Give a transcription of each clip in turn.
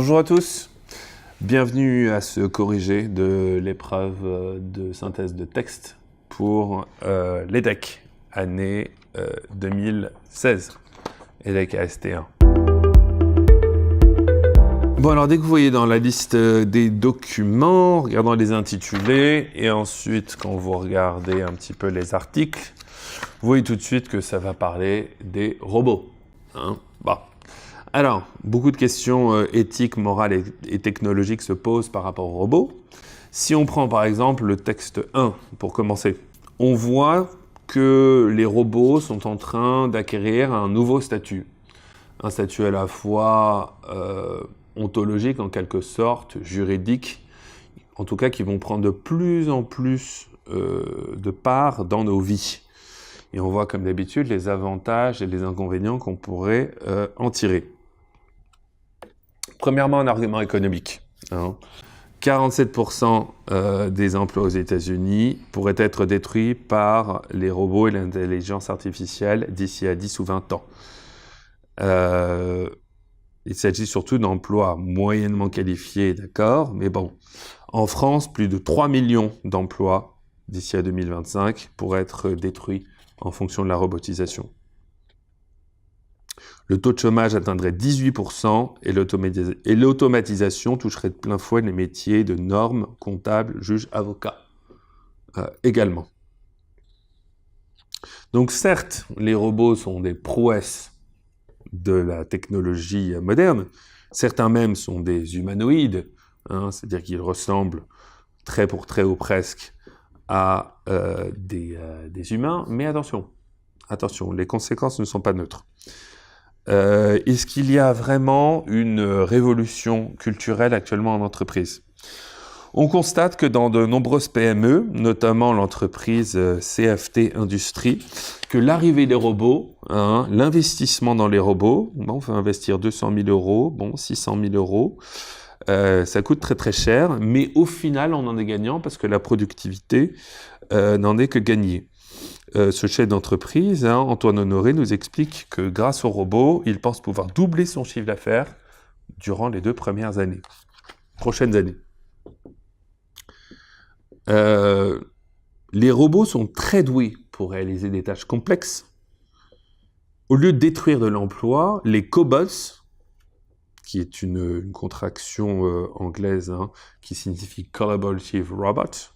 Bonjour à tous, bienvenue à ce corrigé de l'épreuve de synthèse de texte pour l'EDEC, année 2016, EDEC AST1. Bon, alors dès que vous voyez dans la liste des documents, regardons les intitulés, et ensuite quand vous regardez un petit peu les articles, vous voyez tout de suite que ça va parler des robots. Bon. Alors, beaucoup de questions éthiques, morales et technologiques se posent par rapport aux robots. Si on prend par exemple le texte 1, pour commencer, on voit que les robots sont en train d'acquérir un nouveau statut. Un statut à la fois ontologique en quelque sorte, juridique, en tout cas qui vont prendre de plus en plus de part dans nos vies. Et on voit comme d'habitude les avantages et les inconvénients qu'on pourrait en tirer. Premièrement, un argument économique. 47% des emplois aux États-Unis pourraient être détruits par les robots et l'intelligence artificielle d'ici à 10 ou 20 ans. Il s'agit surtout d'emplois moyennement qualifiés, d'accord, mais bon. En France, plus de 3 millions d'emplois d'ici à 2025 pourraient être détruits en fonction de la robotisation. Le taux de chômage atteindrait 18% et l'automatisation toucherait de plein fouet les métiers de normes, comptables, juges, avocats également. Donc certes, les robots sont des prouesses de la technologie moderne. Certains même sont des humanoïdes, c'est-à-dire qu'ils ressemblent trait pour trait ou presque à des humains. Mais attention, les conséquences ne sont pas neutres. Est-ce qu'il y a vraiment une révolution culturelle actuellement en entreprise ? On constate que dans de nombreuses PME, notamment l'entreprise CFT Industrie, que l'arrivée des robots, l'investissement dans les robots, on va investir 200 000 euros, 600 000 euros, ça coûte très très cher, mais au final on en est gagnant parce que la productivité n'en est que gagnée. Ce chef d'entreprise, Antoine Honoré, nous explique que grâce aux robots, il pense pouvoir doubler son chiffre d'affaires durant les 2 prochaines années. Les robots sont très doués pour réaliser des tâches complexes. Au lieu de détruire de l'emploi, les cobots, qui est une contraction anglaise qui signifie Collaborative Robot,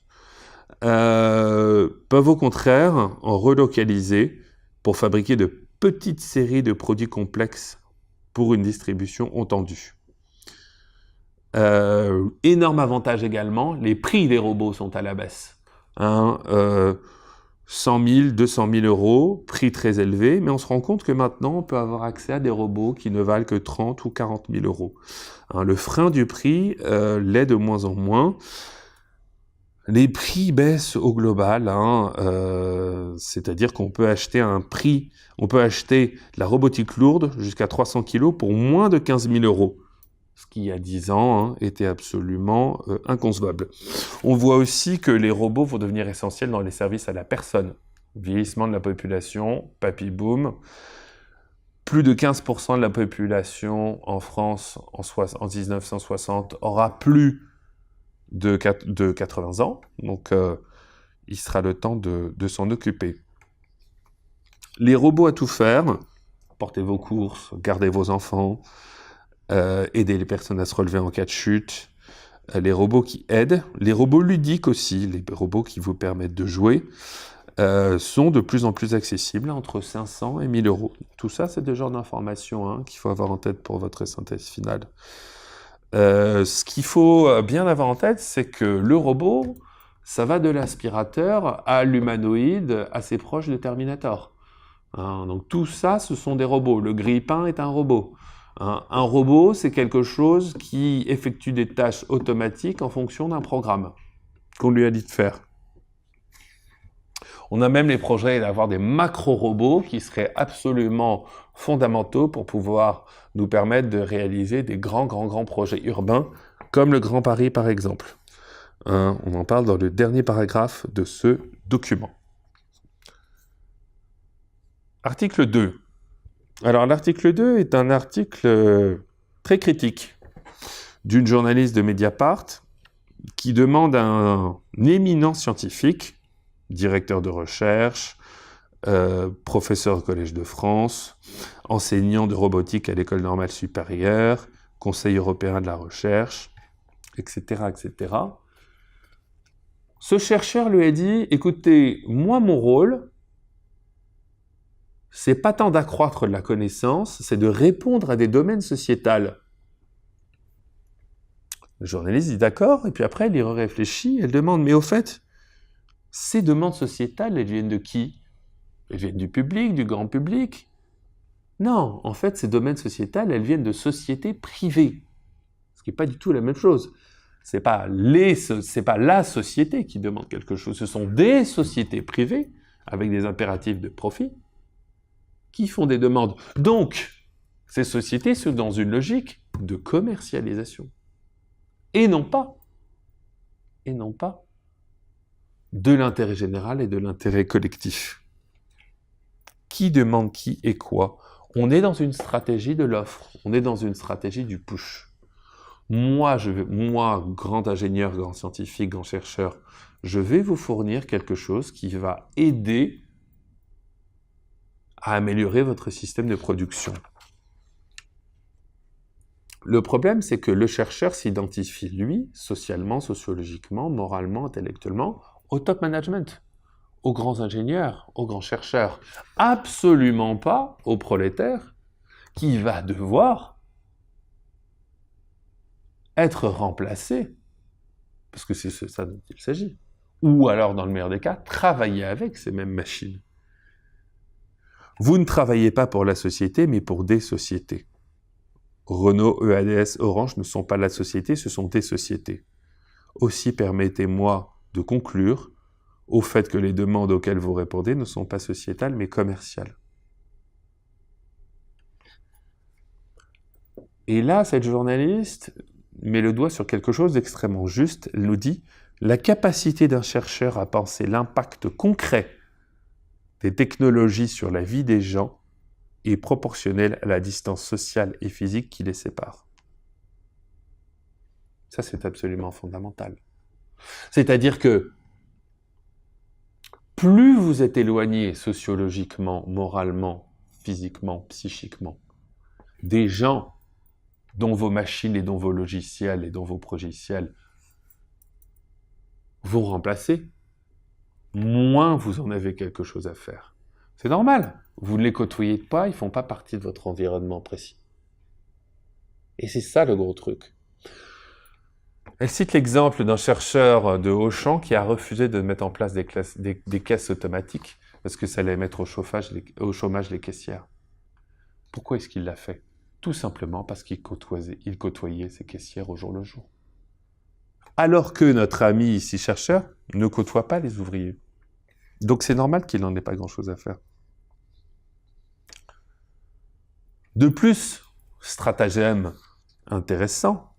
peuvent au contraire en relocaliser pour fabriquer de petites séries de produits complexes pour une distribution entendue. Énorme avantage également, les prix des robots sont à la baisse. 100 000, 200 000 euros, prix très élevé, mais on se rend compte que maintenant on peut avoir accès à des robots qui ne valent que 30 ou 40 000 euros. Le frein du prix l'est de moins en moins. Les prix baissent au global, c'est-à-dire qu'on peut acheter de la robotique lourde jusqu'à 300 kg pour moins de 15 000 euros. Ce qui, il y a 10 ans, était absolument inconcevable. On voit aussi que les robots vont devenir essentiels dans les services à la personne. Vieillissement de la population, papy boom. Plus de 15% de la population en France en 1960 aura plus de 80 ans, donc il sera le temps de s'en occuper. Les robots à tout faire, portez vos courses, gardez vos enfants, aidez les personnes à se relever en cas de chute, les robots qui aident, les robots ludiques aussi, les robots qui vous permettent de jouer, sont de plus en plus accessibles, entre 500 et 1000 euros. Tout ça, c'est des genres d'informations qu'il faut avoir en tête pour votre synthèse finale. Ce qu'il faut bien avoir en tête, c'est que le robot, ça va de l'aspirateur à l'humanoïde assez proche de Terminator. Donc tout ça, ce sont des robots. Le grille-pain est un robot. Un robot, c'est quelque chose qui effectue des tâches automatiques en fonction d'un programme qu'on lui a dit de faire. On a même les projets d'avoir des macro-robots qui seraient absolument fondamentaux pour pouvoir nous permettre de réaliser des grands projets urbains, comme le Grand Paris par exemple. On en parle dans le dernier paragraphe de ce document. Article 2. Alors l'article 2 est un article très critique. d'une journaliste de Mediapart qui demande à un éminent scientifique, directeur de recherche, professeur au Collège de France, enseignant de robotique à l'École normale supérieure, Conseil européen de la recherche, etc., etc. Ce chercheur lui a dit, écoutez, moi mon rôle, c'est pas tant d'accroître la connaissance, c'est de répondre à des domaines sociétals. Le journaliste dit d'accord, et puis après elle y réfléchit, elle demande, mais au fait, ces demandes sociétales, elles viennent de qui? Elles viennent du public, du grand public? Non, en fait, ces domaines sociétals, elles viennent de sociétés privées. Ce qui n'est pas du tout la même chose. C'est pas la société qui demande quelque chose, ce sont des sociétés privées, avec des impératifs de profit, qui font des demandes. Donc, ces sociétés sont dans une logique de commercialisation. Et non pas de l'intérêt général et de l'intérêt collectif. Qui demande qui et quoi? On est dans une stratégie de l'offre, on est dans une stratégie du push. Moi, grand ingénieur, grand scientifique, grand chercheur, je vais vous fournir quelque chose qui va aider à améliorer votre système de production. Le problème, c'est que le chercheur s'identifie, lui, socialement, sociologiquement, moralement, intellectuellement, au top management, aux grands ingénieurs, aux grands chercheurs, absolument pas au prolétaire qui va devoir être remplacé, parce que c'est ça dont il s'agit, ou alors, dans le meilleur des cas, travailler avec ces mêmes machines. Vous ne travaillez pas pour la société, mais pour des sociétés. Renault, EADS, Orange ne sont pas la société, ce sont des sociétés. Aussi, permettez-moi de conclure au fait que les demandes auxquelles vous répondez ne sont pas sociétales, mais commerciales. Et là, cette journaliste met le doigt sur quelque chose d'extrêmement juste. Elle nous dit « La capacité d'un chercheur à penser l'impact concret des technologies sur la vie des gens est proportionnelle à la distance sociale et physique qui les sépare. » Ça, c'est absolument fondamental. C'est-à-dire que plus vous êtes éloigné sociologiquement, moralement, physiquement, psychiquement, des gens dont vos machines et dont vos logiciels et dont vos progiciels vont remplacer, moins vous en avez quelque chose à faire. C'est normal, vous ne les côtoyez pas, ils ne font pas partie de votre environnement précis. Et c'est ça le gros truc. Elle cite l'exemple d'un chercheur de Auchan qui a refusé de mettre en place des caisses automatiques parce que ça allait mettre au chômage les caissières. Pourquoi est-ce qu'il l'a fait? Tout simplement parce qu'il côtoyait ces caissières au jour le jour. Alors que notre ami ici chercheur ne côtoie pas les ouvriers. Donc c'est normal qu'il n'en ait pas grand-chose à faire. De plus, stratagème intéressant,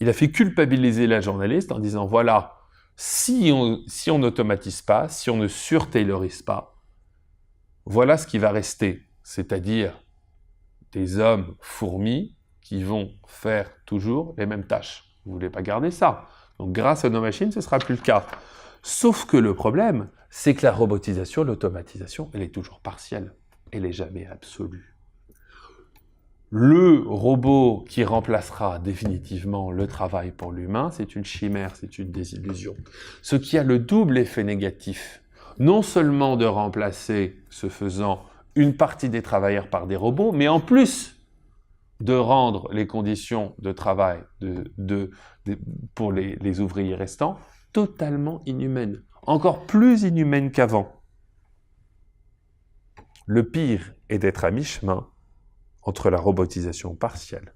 il a fait culpabiliser la journaliste en disant, voilà, si on n'automatise pas, si on ne sur-taylorise pas, voilà ce qui va rester, c'est-à-dire des hommes fourmis qui vont faire toujours les mêmes tâches. Vous ne voulez pas garder ça. Donc grâce à nos machines, ce ne sera plus le cas. Sauf que le problème, c'est que la robotisation, l'automatisation, elle est toujours partielle. Elle n'est jamais absolue. Le robot qui remplacera définitivement le travail pour l'humain, c'est une chimère, c'est une désillusion. Ce qui a le double effet négatif, non seulement de remplacer, ce faisant, une partie des travailleurs par des robots, mais en plus de rendre les conditions de travail pour les ouvriers restants totalement inhumaines, encore plus inhumaines qu'avant. Le pire est d'être à mi-chemin entre la robotisation partielle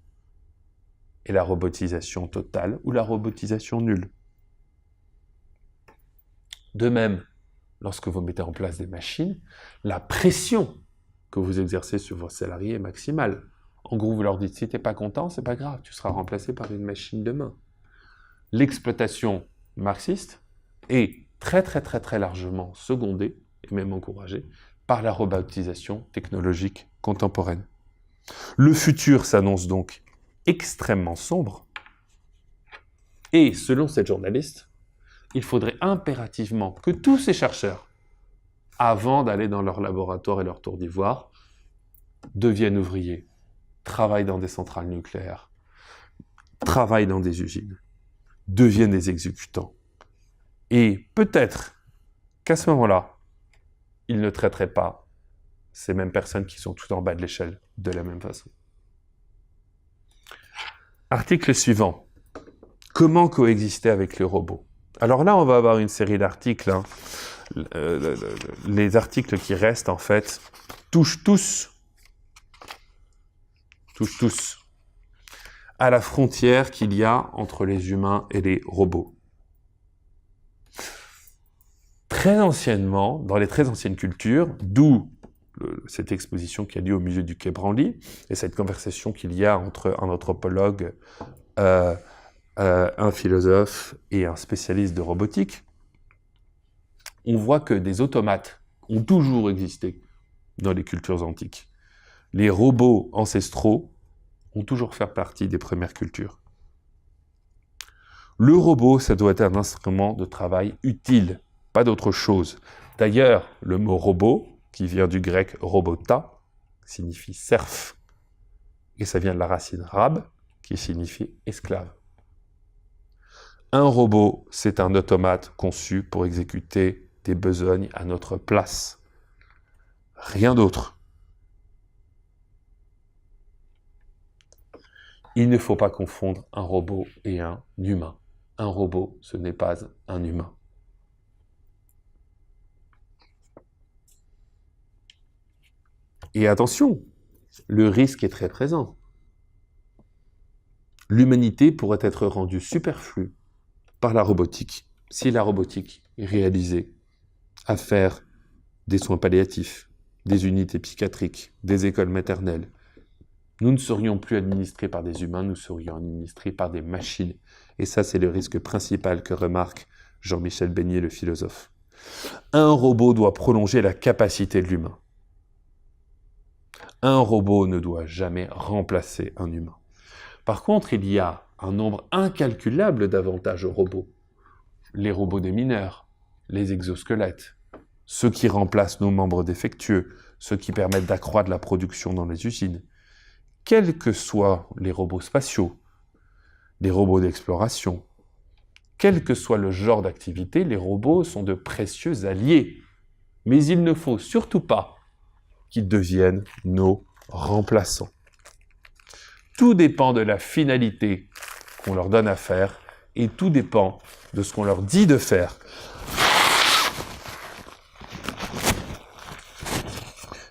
et la robotisation totale ou la robotisation nulle. De même, lorsque vous mettez en place des machines, la pression que vous exercez sur vos salariés est maximale. En gros, vous leur dites, si tu n'es pas content, c'est pas grave, tu seras remplacé par une machine demain. L'exploitation marxiste est très largement secondée, et même encouragée, par la robotisation technologique contemporaine. Le futur s'annonce donc extrêmement sombre, Et selon cette journaliste, il faudrait impérativement que tous ces chercheurs, avant d'aller dans leur laboratoire et leur tour d'ivoire, deviennent ouvriers, travaillent dans des centrales nucléaires, travaillent dans des usines, deviennent des exécutants. Et peut-être qu'à ce moment-là, ils ne traiteraient pas ces mêmes personnes qui sont tout en bas de l'échelle de la même façon. Article suivant. Comment coexister avec les robots? Alors là, on va avoir une série d'articles. Hein. Les articles qui restent, en fait, touchent tous à la frontière qu'il y a entre les humains et les robots. Très anciennement, dans les très anciennes cultures, d'où cette exposition qui a lieu au musée du Quai Branly, et cette conversation qu'il y a entre un anthropologue, un philosophe et un spécialiste de robotique, on voit que des automates ont toujours existé dans les cultures antiques. Les robots ancestraux ont toujours fait partie des premières cultures. Le robot, ça doit être un instrument de travail utile, pas d'autre chose. D'ailleurs, le mot robot, qui vient du grec robota, signifie serf, et ça vient de la racine rab, qui signifie esclave. Un robot, c'est un automate conçu pour exécuter des besognes à notre place. Rien d'autre. Il ne faut pas confondre un robot et un humain. Un robot, ce n'est pas un humain. Et attention, le risque est très présent. L'humanité pourrait être rendue superflue par la robotique, si la robotique est réalisée à faire des soins palliatifs, des unités psychiatriques, des écoles maternelles. Nous ne serions plus administrés par des humains, nous serions administrés par des machines. Et ça, c'est le risque principal que remarque Jean-Michel Beignet, le philosophe. Un robot doit prolonger la capacité de l'humain. Un robot ne doit jamais remplacer un humain. Par contre, il y a un nombre incalculable d'avantages aux robots. Les robots des mineurs, les exosquelettes, ceux qui remplacent nos membres défectueux, ceux qui permettent d'accroître la production dans les usines. Quels que soient les robots spatiaux, les robots d'exploration, quel que soit le genre d'activité, les robots sont de précieux alliés. Mais il ne faut surtout pas qu'ils deviennent nos remplaçants. Tout dépend de la finalité qu'on leur donne à faire et tout dépend de ce qu'on leur dit de faire.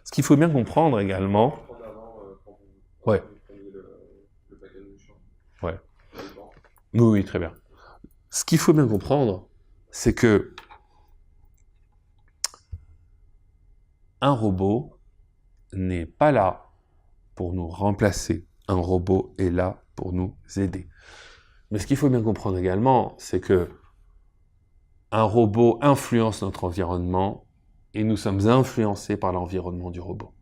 Ce qu'il faut bien comprendre également... Ouais. Ouais. Oui, très bien. Ce qu'il faut bien comprendre, c'est que un robot n'est pas là pour nous remplacer. Un robot est là pour nous aider. Mais ce qu'il faut bien comprendre également, c'est que un robot influence notre environnement et nous sommes influencés par l'environnement du robot.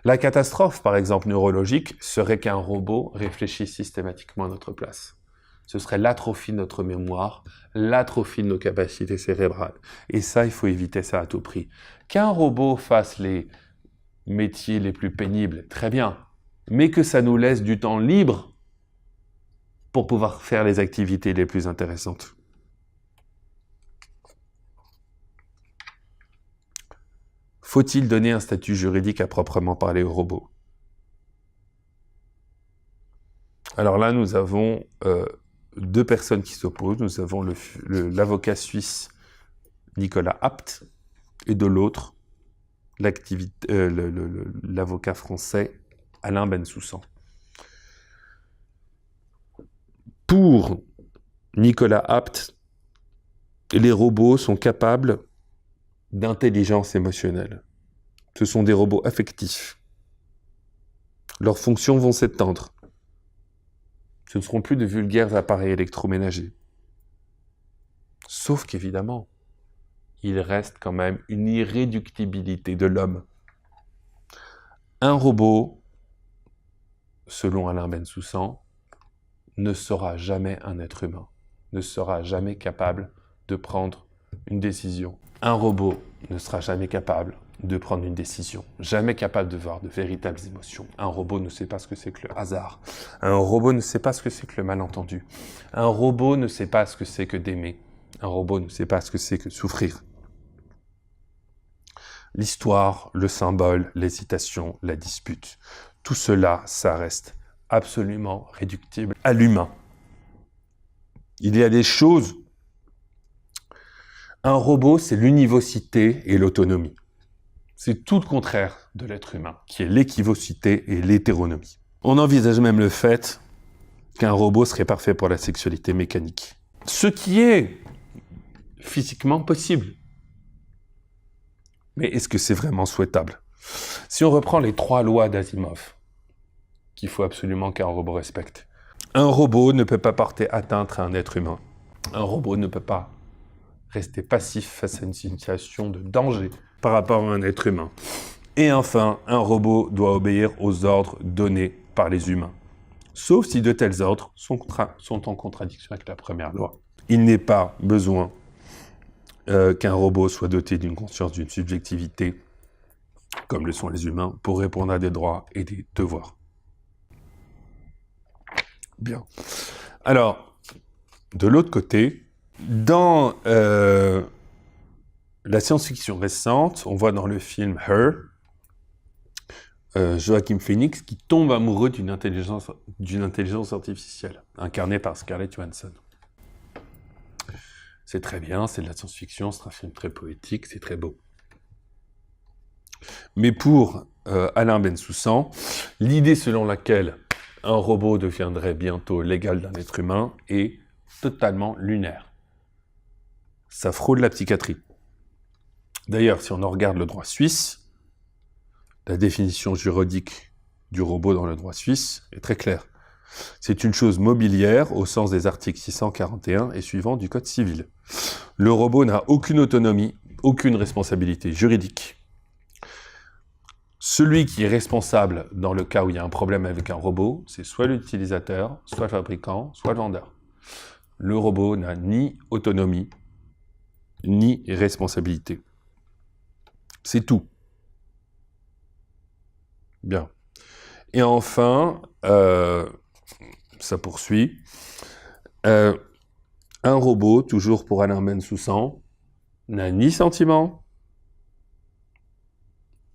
La catastrophe, par exemple, neurologique, serait qu'un robot réfléchisse systématiquement à notre place. Ce serait l'atrophie de notre mémoire, l'atrophie de nos capacités cérébrales. Et ça, il faut éviter ça à tout prix. Qu'un robot fasse les métiers les plus pénibles, très bien, mais que ça nous laisse du temps libre pour pouvoir faire les activités les plus intéressantes. Faut-il donner un statut juridique à proprement parler aux robots? Alors là, nous avons deux personnes qui s'opposent. Nous avons l'avocat suisse Nicolas Apt et de l'autre, l'avocat français Alain Bensoussan. Pour Nicolas Apt, les robots sont capables d'intelligence émotionnelle. Ce sont des robots affectifs. Leurs fonctions vont s'étendre. Ce ne seront plus de vulgaires appareils électroménagers. Sauf qu'évidemment, il reste quand même une irréductibilité de l'homme. Un robot, selon Alain Bensoussan, ne sera jamais un être humain, ne sera jamais capable de prendre une décision. Un robot ne sera jamais capable de prendre une décision, jamais capable de voir de véritables émotions. Un robot ne sait pas ce que c'est que le hasard. Un robot ne sait pas ce que c'est que le malentendu. Un robot ne sait pas ce que c'est que d'aimer. Un robot ne sait pas ce que c'est que souffrir. L'histoire, le symbole, l'hésitation, la dispute, tout cela, ça reste absolument réductible à l'humain. Il y a des choses. Un robot, c'est l'univocité et l'autonomie. C'est tout le contraire de l'être humain, qui est l'équivocité et l'hétéronomie. On envisage même le fait qu'un robot serait parfait pour la sexualité mécanique. Ce qui est physiquement possible. Mais est-ce que c'est vraiment souhaitable? Si on reprend les 3 lois d'Asimov, qu'il faut absolument qu'un robot respecte, un robot ne peut pas porter atteinte à un être humain. Un robot ne peut pas rester passif face à une situation de danger par rapport à un être humain. Et enfin, un robot doit obéir aux ordres donnés par les humains. Sauf si de tels ordres sont en contradiction avec la première loi. Il n'est pas besoin qu'un robot soit doté d'une conscience, d'une subjectivité, comme le sont les humains, pour répondre à des droits et des devoirs. Bien. Alors, de l'autre côté, dans la science-fiction récente, on voit dans le film Her, Joaquin Phoenix qui tombe amoureux d'une intelligence artificielle, incarnée par Scarlett Johansson. C'est très bien, c'est de la science-fiction, c'est un film très poétique, c'est très beau. Mais pour Alain Bensoussan, l'idée selon laquelle un robot deviendrait bientôt l'égal d'un être humain est totalement lunaire. Ça frôle la psychiatrie. D'ailleurs, si on en regarde le droit suisse, la définition juridique du robot dans le droit suisse est très claire. C'est une chose mobilière au sens des articles 641 et suivants du Code civil. Le robot n'a aucune autonomie, aucune responsabilité juridique. Celui qui est responsable dans le cas où il y a un problème avec un robot, c'est soit l'utilisateur, soit le fabricant, soit le vendeur. Le robot n'a ni autonomie, ni responsabilité. C'est tout. Bien. Et enfin, ça poursuit. Un robot, toujours pour Alain Bensoussan, n'a ni sentiment,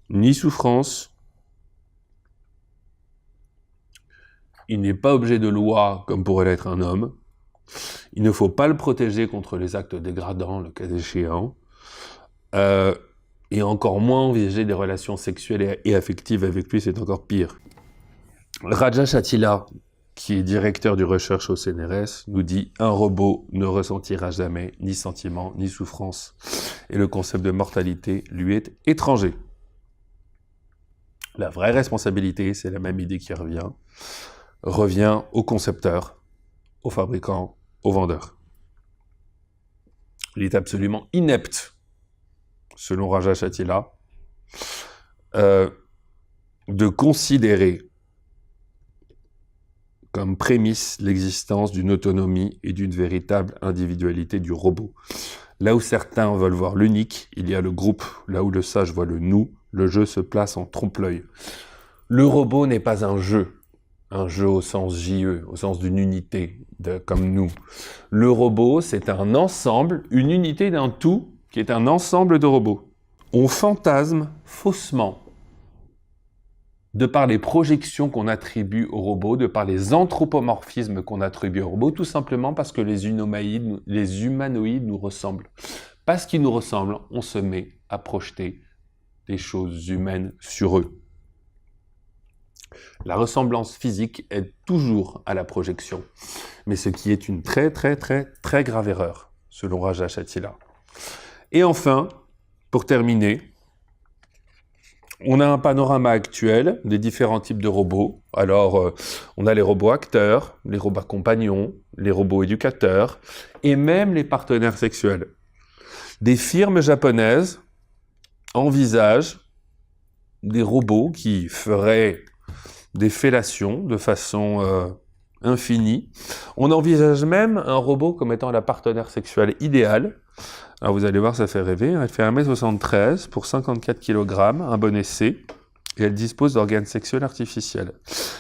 ni souffrance. Il n'est pas objet de loi comme pourrait l'être un homme. Il ne faut pas le protéger contre les actes dégradants, le cas échéant. Et encore moins envisager des relations sexuelles et affectives avec lui, c'est encore pire. Raja Chatila, qui est directeur du recherche au CNRS, nous dit « Un robot ne ressentira jamais ni sentiment, ni souffrance. Et le concept de mortalité lui est étranger. » La vraie responsabilité, c'est la même idée qui revient au concepteur, au fabricant, au vendeur. Il est absolument inepte, selon Raja Chatila, de considérer comme prémisse l'existence d'une autonomie et d'une véritable individualité du robot. Là où certains veulent voir l'unique, il y a le groupe. Là où le sage voit le nous, le jeu se place en trompe-l'œil. Le robot n'est pas un jeu au sens JE, au sens d'une unité, comme nous. Le robot, c'est un ensemble, une unité d'un tout, qui est un ensemble de robots. On fantasme faussement, de par les projections qu'on attribue aux robots, de par les anthropomorphismes qu'on attribue aux robots, tout simplement parce que les humanoïdes nous ressemblent. Parce qu'ils nous ressemblent, on se met à projeter des choses humaines sur eux. La ressemblance physique aide toujours à la projection, mais ce qui est une très grave erreur, selon Raja Chatila. Et enfin, pour terminer, on a un panorama actuel des différents types de robots. Alors, on a les robots acteurs, les robots compagnons, les robots éducateurs, et même les partenaires sexuels. Des firmes japonaises envisagent des robots qui feraient des fellations de façon infini. On envisage même un robot comme étant la partenaire sexuelle idéale. Alors vous allez voir, ça fait rêver. Elle fait 1m73 pour 54 kg, un bon essai, et elle dispose d'organes sexuels artificiels.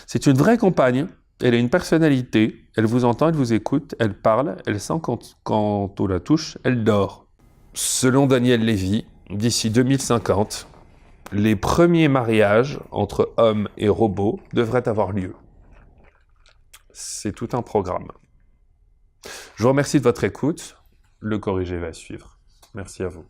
C'est une vraie compagne, elle a une personnalité, elle vous entend, elle vous écoute, elle parle, elle sent quand on la touche, elle dort. Selon Daniel Lévy, d'ici 2050, les premiers mariages entre hommes et robots devraient avoir lieu. C'est tout un programme. Je vous remercie de votre écoute. Le corrigé va suivre. Merci à vous.